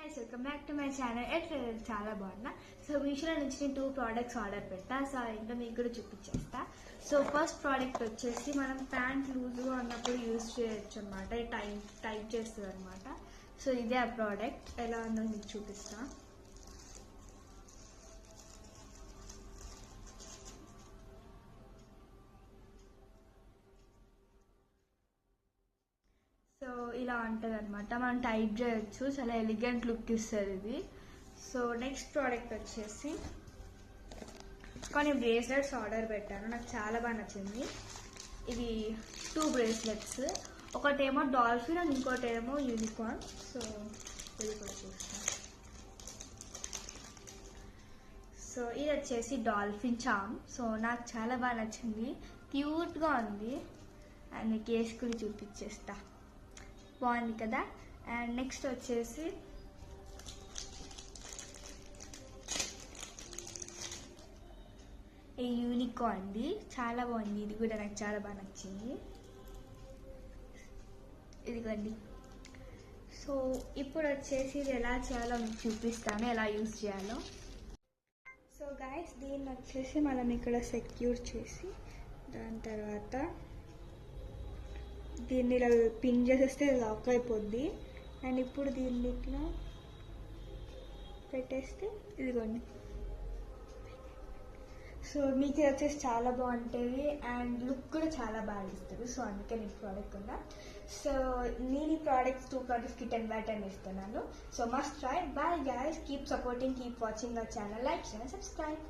Guys welcome back to my channel. ఎట్లా చాలా బాగున్నా. సో మీషోలో నుంచి నేను 2 ప్రోడక్ట్స్ ఆర్డర్ పెట్టా. సో ఏంటో మీకు కూడా చూపించేస్తా. సో ఫస్ట్ ప్రోడక్ట్ వచ్చేసి మనం ప్యాంట్ లూజ్గా ఉన్నప్పుడు యూజ్ చేయొచ్చు అనమాట. టైట్ చేస్తుంది అనమాట. సో ఇదే ఆ ప్రోడక్ట్. ఎలా ఉందో మీకు చూపిస్తా. సో ఇలా ఉంటుంది అనమాట. మనం టైట్ చేయొచ్చు. చాలా ఎలిగెంట్ లుక్ ఇస్తుంది ఇది. సో నెక్స్ట్ ప్రోడక్ట్ వచ్చేసి కొన్ని బ్రేస్లెట్స్ ఆర్డర్ పెట్టాను. నాకు చాలా బాగా నచ్చింది. ఇది 2 బ్రేస్లెట్స్. ఒకటేమో డాల్ఫిన్ అండ్ ఇంకోటేమో యూనికార్న్. సో ఇది కూడా చూస్తాను. సో ఇది వచ్చేసి డాల్ఫిన్ చామ్. సో నాకు చాలా బాగా నచ్చింది. క్యూట్గా ఉంది. అండ్ మీకు వేసుకుని చూపించేస్తా. బాగుంది కదా. అండ్ నెక్స్ట్ వచ్చేసి ఈ యూనికార్న్ది చాలా బాగుంది. ఇది కూడా నాకు చాలా బాగా నచ్చింది. ఇదిగోండి. సో ఇప్పుడు వచ్చేసి ఇది ఎలా చేయాలో మీకు చూపిస్తాను, ఎలా యూజ్ చేయాలో. సో గైస్ దీన్ని వచ్చేసి మనం ఇక్కడ సెక్యూర్ చేసి దాని తర్వాత దీన్ని ఇలా పిన్ చేసేస్తే లాక్ అయిపోద్ది. అండ్ ఇప్పుడు దీన్ని ఇట్లా పెట్టేస్తే ఇదిగోండి. సో మీకు ఇది వచ్చేసి చాలా బాగుంటుంది అండ్ లుక్ కూడా చాలా బాగా ఇస్తుంది. సో అందుకే నేను ప్రోడక్ట్ కొన్నా. సో నేను ఈ ప్రోడక్ట్స్ 2 ప్రోడక్ట్స్కి 10/10 ఇస్తున్నాను. So must try. Bye guys, keep supporting, keep watching our channel, like, share, subscribe.